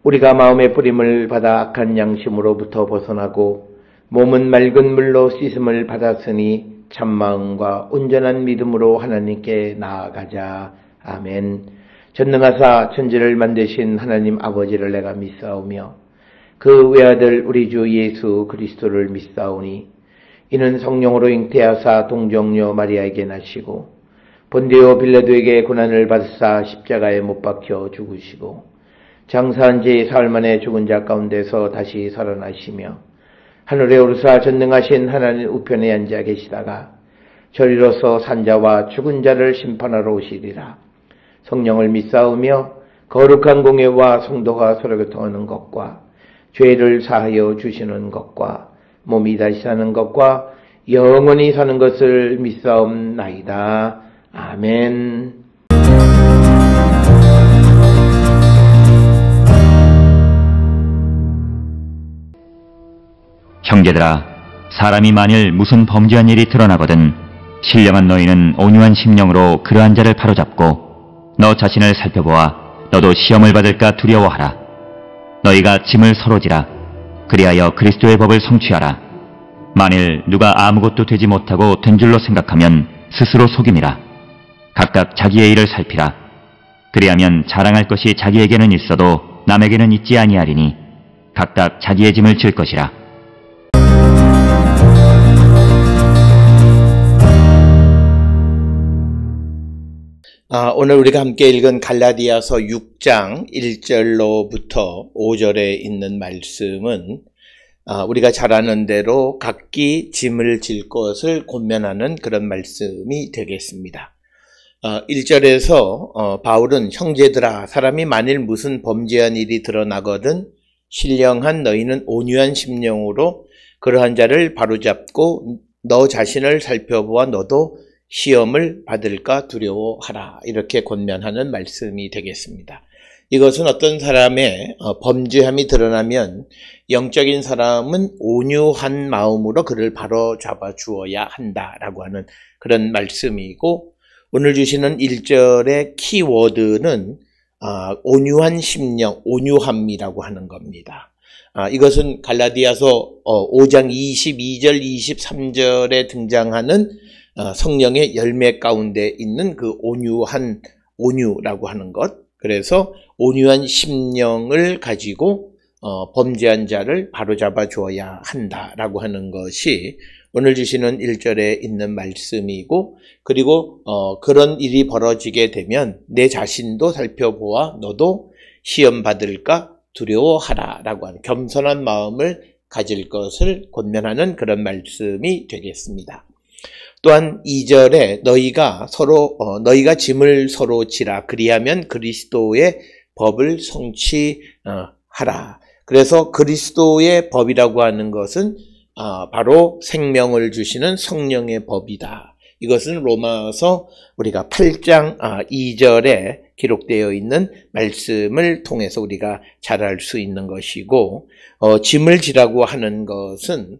우리가 마음의 뿌림을 받아 악한 양심으로부터 벗어나고 몸은 맑은 물로 씻음을 받았으니 참마음과 온전한 믿음으로 하나님께 나아가자. 아멘. 전능하사 천지를 만드신 하나님 아버지를 내가 믿사오며 그 외아들 우리 주 예수 그리스도를 믿사오니 이는 성령으로 잉태하사 동정녀 마리아에게 나시고 본디오 빌라도에게 고난을 받으사 십자가에 못 박혀 죽으시고 장사한 지 사흘 만에 죽은 자 가운데서 다시 살아나시며 하늘에 오르사 전능하신 하나님 우편에 앉아 계시다가 저리로서 산자와 죽은 자를 심판하러 오시리라. 성령을 믿사오며 거룩한 공예와 성도가 서로 교통하는 것과 죄를 사하여 주시는 것과 몸이 다시 사는 것과 영원히 사는 것을 믿사옵나이다. 아멘. 형제들아, 사람이 만일 무슨 범죄한 일이 드러나거든 신령한 너희는 온유한 심령으로 그러한 자를 바로잡고 너 자신을 살펴보아 너도 시험을 받을까 두려워하라. 너희가 짐을 서로 지라. 그리하여 그리스도의 법을 성취하라. 만일 누가 아무것도 되지 못하고 된 줄로 생각하면 스스로 속임이라. 각각 자기의 일을 살피라. 그리하면 자랑할 것이 자기에게는 있어도 남에게는 있지 아니하리니 각각 자기의 짐을 질 것이라. 오늘 우리가 함께 읽은 갈라디아서 6장 1절로부터 5절에 있는 말씀은 우리가 잘 아는 대로 각기 짐을 질 것을 권면하는 그런 말씀이 되겠습니다. 1절에서 바울은 형제들아 사람이 만일 무슨 범죄한 일이 드러나거든 신령한 너희는 온유한 심령으로 그러한 자를 바로잡고 너 자신을 살펴보아 너도 시험을 받을까 두려워하라. 이렇게 권면하는 말씀이 되겠습니다. 이것은 어떤 사람의 범죄함이 드러나면 영적인 사람은 온유한 마음으로 그를 바로잡아 주어야 한다라고 하는 그런 말씀이고, 오늘 주시는 1절의 키워드는 온유한 심령, 온유함이라고 하는 겁니다. 이것은 갈라디아서 5장 22절, 23절에 등장하는 성령의 열매 가운데 있는 그 온유라고 하는 것. 그래서 온유한 심령을 가지고 범죄한 자를 바로잡아 주어야 한다라고 하는 것이 오늘 주시는 1절에 있는 말씀이고, 그리고 그런 일이 벌어지게 되면 내 자신도 살펴보아 너도 시험 받을까 두려워하라 라고 하는 겸손한 마음을 가질 것을 권면하는 그런 말씀이 되겠습니다. 또한 2절에 너희가 짐을 서로 지라. 그리하면 그리스도의 법을 성취하라. 그래서 그리스도의 법이라고 하는 것은 바로 생명을 주시는 성령의 법이다. 이것은 로마서 우리가 8장 2절에 기록되어 있는 말씀을 통해서 우리가 잘 알 수 있는 것이고, 짐을 지라고 하는 것은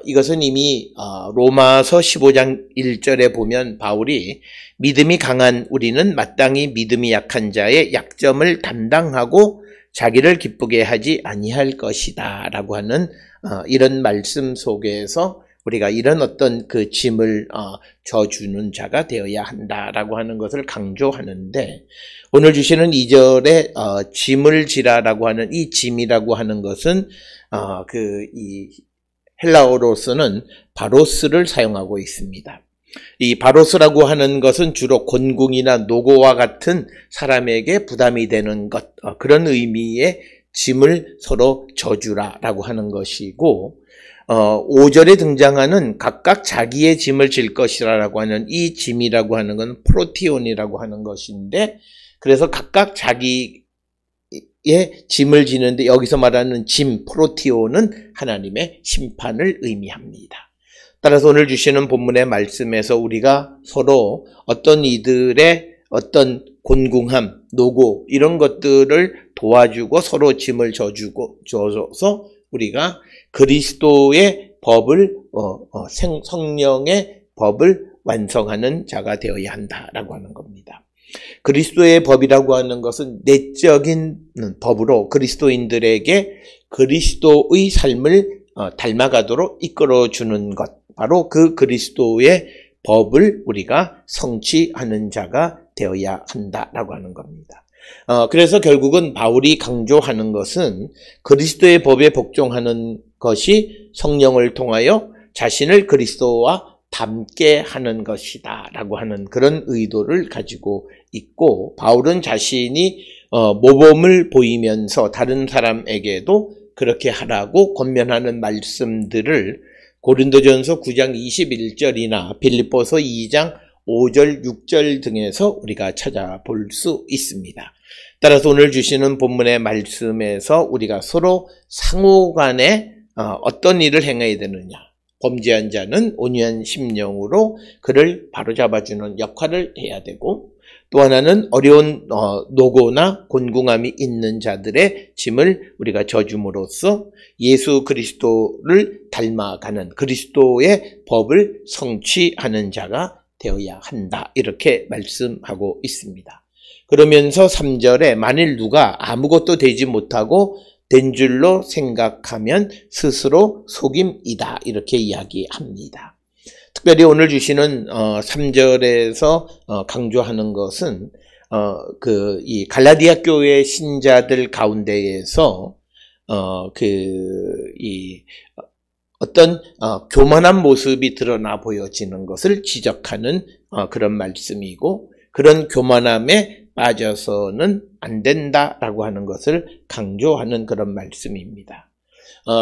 이것은 이미 로마서 15장 1절에 보면 바울이 믿음이 강한 우리는 마땅히 믿음이 약한 자의 약점을 담당하고 자기를 기쁘게 하지 아니할 것이다 라고 하는 이런 말씀 속에서 우리가 이런 어떤 그 짐을 져주는 자가 되어야 한다라고 하는 것을 강조하는데, 오늘 주시는 2절에 짐을 지라라고 하는 이 짐이라고 하는 것은 이 헬라어로서는 바로스를 사용하고 있습니다. 이 바로스라고 하는 것은 주로 곤궁이나 노고와 같은 사람에게 부담이 되는 것, 그런 의미의 짐을 서로 져주라라고 하는 것이고, 5절에 등장하는 각각 자기의 짐을 질 것이라고 하는 이 짐이라고 하는 건 프로티온이라고 하는 것인데, 그래서 각각 자기의 짐을 지는데 여기서 말하는 짐, 프로티온은 하나님의 심판을 의미합니다. 따라서 오늘 주시는 본문의 말씀에서 우리가 서로 어떤 이들의 어떤 곤궁함, 노고 이런 것들을 도와주고 서로 짐을 져줘서 우리가 그리스도의 법을 성령의 법을 완성하는 자가 되어야 한다라고 하는 겁니다. 그리스도의 법이라고 하는 것은 내적인 법으로 그리스도인들에게 그리스도의 삶을 닮아가도록 이끌어주는 것, 바로 그 그리스도의 법을 우리가 성취하는 자가 되어야 한다라고 하는 겁니다. 그래서 결국은 바울이 강조하는 것은 그리스도의 법에 복종하는 것이 성령을 통하여 자신을 그리스도와 닮게 하는 것이다 라고 하는 그런 의도를 가지고 있고, 바울은 자신이 모범을 보이면서 다른 사람에게도 그렇게 하라고 권면하는 말씀들을 고린도전서 9장 21절이나 빌립보서 2장 5절, 6절 등에서 우리가 찾아볼 수 있습니다. 따라서 오늘 주시는 본문의 말씀에서 우리가 서로 상호간에 어떤 일을 행해야 되느냐, 범죄한 자는 온유한 심령으로 그를 바로잡아주는 역할을 해야 되고, 또 하나는 어려운 노고나 곤궁함이 있는 자들의 짐을 우리가 져줌으로써 예수 그리스도를 닮아가는 그리스도의 법을 성취하는 자가 되어야 한다, 이렇게 말씀하고 있습니다. 그러면서 3절에 만일 누가 아무것도 되지 못하고 된 줄로 생각하면 스스로 속임이다. 이렇게 이야기합니다. 특별히 오늘 주시는 3절에서 강조하는 것은 이 갈라디아 교회 신자들 가운데에서 어떤 교만한 모습이 드러나 보여지는 것을 지적하는 그런 말씀이고, 그런 교만함에 빠져서는 안 된다라고 하는 것을 강조하는 그런 말씀입니다.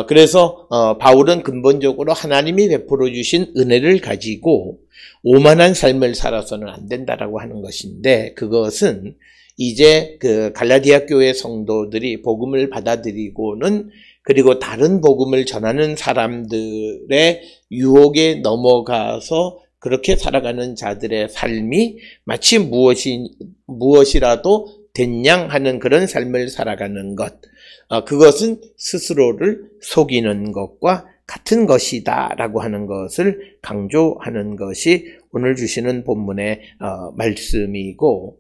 그래서 바울은 근본적으로 하나님이 베풀어 주신 은혜를 가지고 오만한 삶을 살아서는 안 된다라고 하는 것인데, 그것은 이제 그 갈라디아 교회 성도들이 복음을 받아들이고는 그리고 다른 복음을 전하는 사람들의 유혹에 넘어가서 그렇게 살아가는 자들의 삶이 마치 무엇이라도 된양 하는 그런 삶을 살아가는 것, 그것은 스스로를 속이는 것과 같은 것이다 라고 하는 것을 강조하는 것이 오늘 주시는 본문의 말씀이고,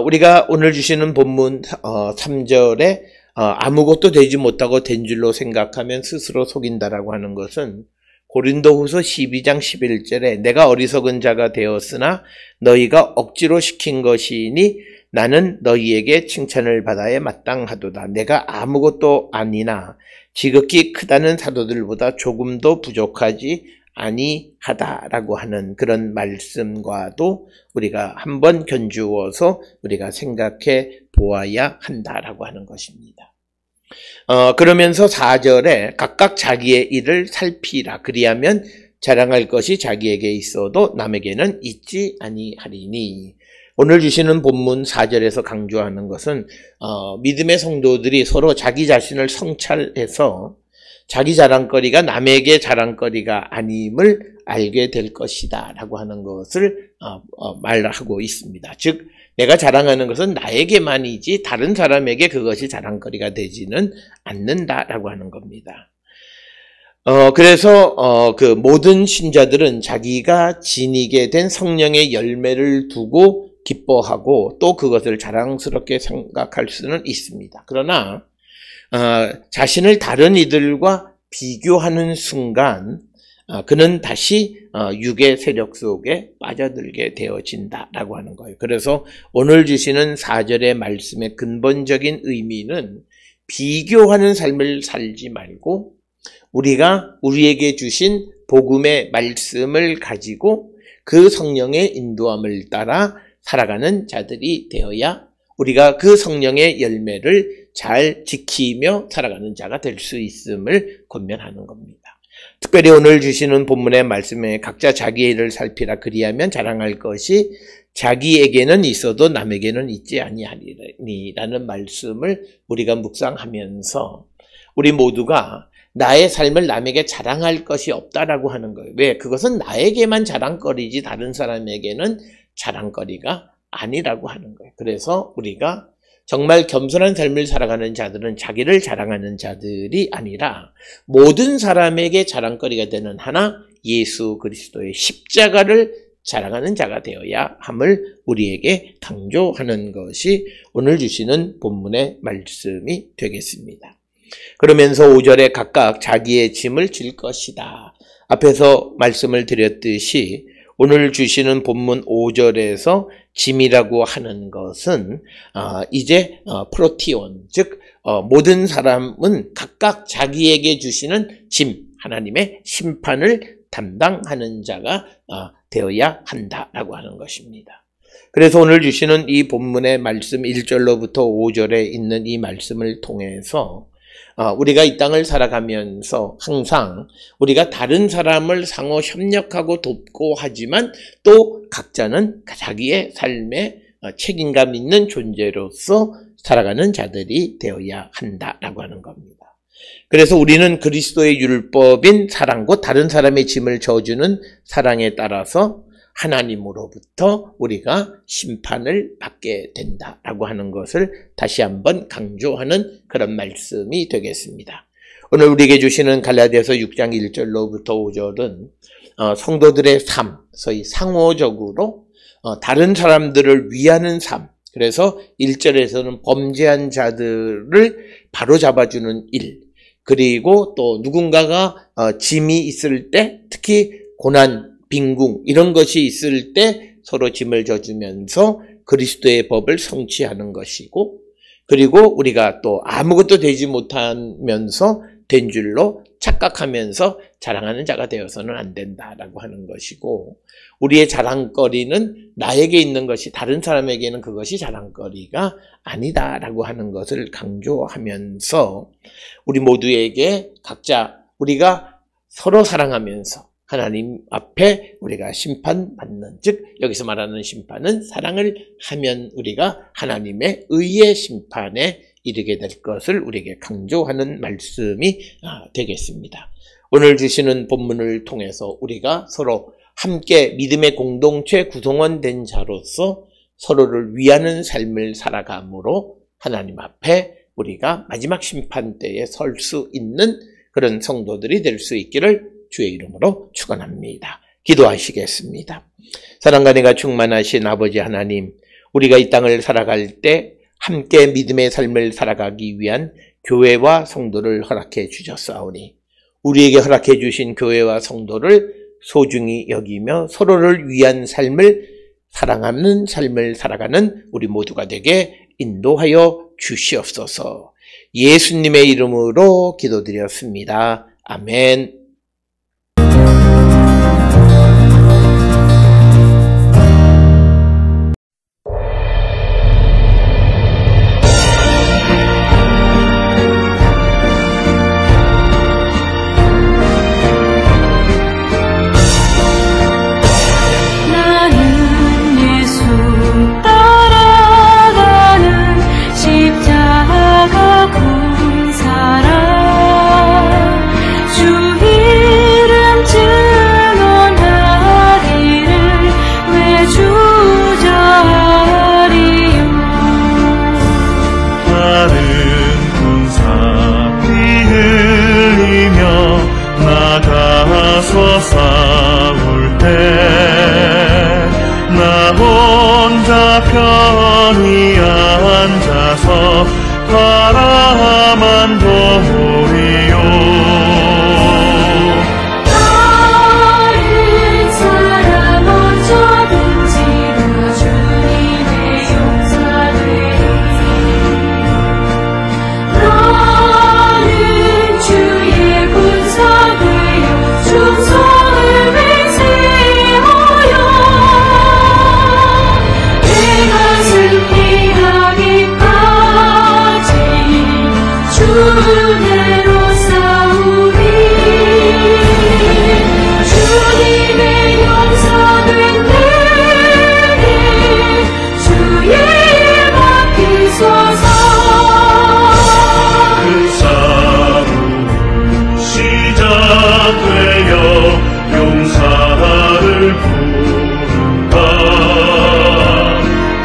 우리가 오늘 주시는 본문 3절에 아무것도 되지 못하고 된 줄로 생각하면 스스로 속인다라고 하는 것은 고린도후서 12장 11절에 내가 어리석은 자가 되었으나 너희가 억지로 시킨 것이니 나는 너희에게 칭찬을 받아야 마땅하도다. 내가 아무것도 아니나 지극히 크다는 사도들보다 조금도 부족하지 아니하다라고 하는 그런 말씀과도 우리가 한번 견주어서 우리가 생각해 보아야 한다라고 하는 것입니다. 그러면서 4절에 각각 자기의 일을 살피라. 그리하면 자랑할 것이 자기에게 있어도 남에게는 있지 아니하리니. 오늘 주시는 본문 4절에서 강조하는 것은 믿음의 성도들이 서로 자기 자신을 성찰해서 자기 자랑거리가 남에게 자랑거리가 아님을 알게 될 것이다 라고 하는 것을 말하고 있습니다. 즉 내가 자랑하는 것은 나에게만이지 다른 사람에게 그것이 자랑거리가 되지는 않는다라고 하는 겁니다. 그래서 그 모든 신자들은 자기가 지니게 된 성령의 열매를 두고 기뻐하고 또 그것을 자랑스럽게 생각할 수는 있습니다. 그러나 자신을 다른 이들과 비교하는 순간 그는 다시 육의 세력 속에 빠져들게 되어진다라고 하는 거예요. 그래서 오늘 주시는 4절의 말씀의 근본적인 의미는 비교하는 삶을 살지 말고 우리가 우리에게 주신 복음의 말씀을 가지고 그 성령의 인도함을 따라 살아가는 자들이 되어야 우리가 그 성령의 열매를 잘 지키며 살아가는 자가 될 수 있음을 권면하는 겁니다. 특별히 오늘 주시는 본문의 말씀에 각자 자기의 일을 살피라. 그리하면 자랑할 것이 자기에게는 있어도 남에게는 있지 아니하리라는 말씀을 우리가 묵상하면서 우리 모두가 나의 삶을 남에게 자랑할 것이 없다라고 하는 거예요. 왜? 그것은 나에게만 자랑거리지 다른 사람에게는 자랑거리가 아니라고 하는 거예요. 그래서 우리가 정말 겸손한 삶을 살아가는 자들은 자기를 자랑하는 자들이 아니라 모든 사람에게 자랑거리가 되는 하나 예수 그리스도의 십자가를 자랑하는 자가 되어야 함을 우리에게 강조하는 것이 오늘 주시는 본문의 말씀이 되겠습니다. 그러면서 5절에 각각 자기의 짐을 질 것이다. 앞에서 말씀을 드렸듯이 오늘 주시는 본문 5절에서 짐이라고 하는 것은 이제 프로티온, 즉 모든 사람은 각각 자기에게 주시는 짐, 하나님의 심판을 담당하는 자가 되어야 한다라고 하는 것입니다. 그래서 오늘 주시는 이 본문의 말씀 1절로부터 5절에 있는 이 말씀을 통해서 우리가 이 땅을 살아가면서 항상 우리가 다른 사람을 상호 협력하고 돕고 하지만 또 각자는 자기의 삶에 책임감 있는 존재로서 살아가는 자들이 되어야 한다라고 하는 겁니다. 그래서 우리는 그리스도의 율법인 사랑, 곧 다른 사람의 짐을 져주는 사랑에 따라서 하나님으로부터 우리가 심판을 받게 된다라고 하는 것을 다시 한번 강조하는 그런 말씀이 되겠습니다. 오늘 우리에게 주시는 갈라디아서 6장 1절로부터 5절은 성도들의 삶, 소위 상호적으로 다른 사람들을 위하는 삶, 그래서 1절에서는 범죄한 자들을 바로 잡아주는 일, 그리고 또 누군가가 짐이 있을 때, 특히 고난, 빈궁 이런 것이 있을 때 서로 짐을 져주면서 그리스도의 법을 성취하는 것이고, 그리고 우리가 또 아무것도 되지 못하면서 된 줄로 착각하면서 자랑하는 자가 되어서는 안 된다라고 하는 것이고, 우리의 자랑거리는 나에게 있는 것이 다른 사람에게는 그것이 자랑거리가 아니다라고 하는 것을 강조하면서 우리 모두에게 각자 우리가 서로 사랑하면서 하나님 앞에 우리가 심판받는, 즉 여기서 말하는 심판은 사랑을 하면 우리가 하나님의 의의 심판에 이르게 될 것을 우리에게 강조하는 말씀이 되겠습니다. 오늘 주시는 본문을 통해서 우리가 서로 함께 믿음의 공동체 구성원 된 자로서 서로를 위하는 삶을 살아감으로 하나님 앞에 우리가 마지막 심판 때에 설 수 있는 그런 성도들이 될 수 있기를 주의 이름으로 축원합니다. 기도하시겠습니다. 사랑과 은혜가 충만하신 아버지 하나님, 우리가 이 땅을 살아갈 때 함께 믿음의 삶을 살아가기 위한 교회와 성도를 허락해 주셨사오니 우리에게 허락해 주신 교회와 성도를 소중히 여기며 서로를 위한 삶을 사랑하는 삶을 살아가는 우리 모두가 되게 인도하여 주시옵소서. 예수님의 이름으로 기도드렸습니다. 아멘. 싸울 때 나 혼자 편히 앉아서 바라만 보리요. 다른 사람 어쩌든지 다 주님의 용사되리. 나는 주의 군사 되어 충성을 맹세하여 내가 승리하기까지 주대로 싸우리. 주님의 용사된 내게 주의 맡기소서. 그 싸움은 시작되어 용사를 부른다.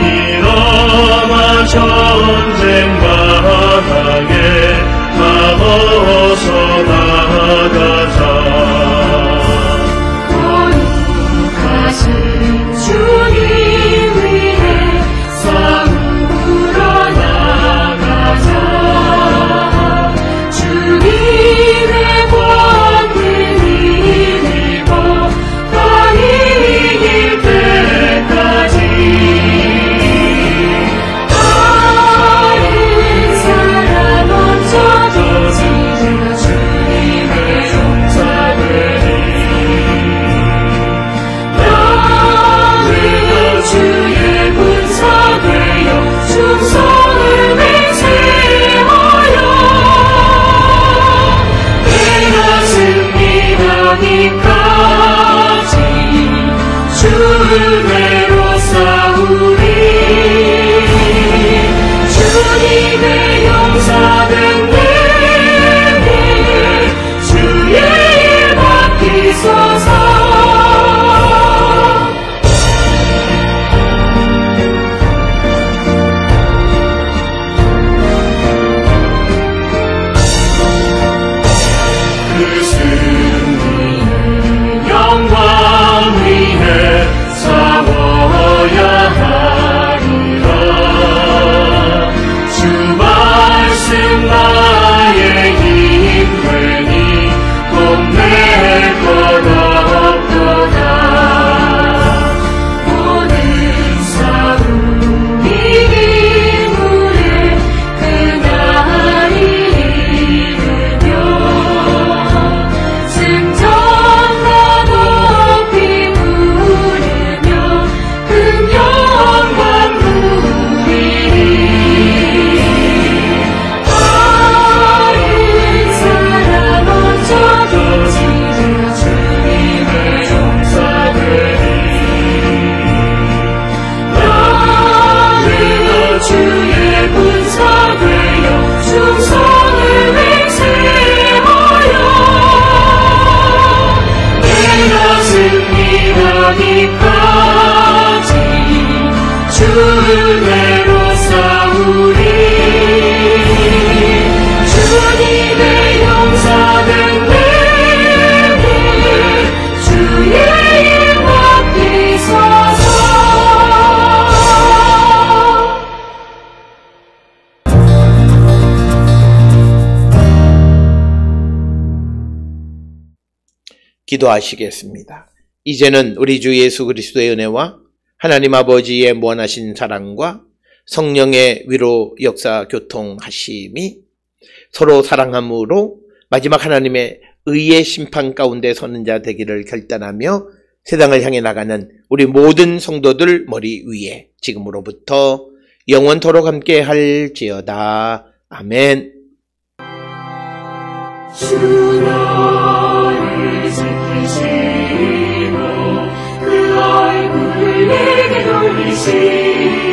일어나 전쟁 바닥에 나가서 나가자. 거룩하신 주님 위해 싸우러 나가자. 주님의 권능 힘입어 다 이길 때까지. 다른 사람 어쩌든지 기도하시겠습니다. 이제는 우리 주 예수 그리스도의 은혜와 하나님 아버지의 무한하신 사랑과 성령의 위로 역사 교통하심이 서로 사랑함으로 마지막 하나님의 의의 심판 가운데 서는 자 되기를 결단하며 세상을 향해 나가는 우리 모든 성도들 머리 위에 지금으로부터 영원토록 함께 할지어다. 아멘. 주 너를 지키시고 그 얼굴을 내게 돌리시고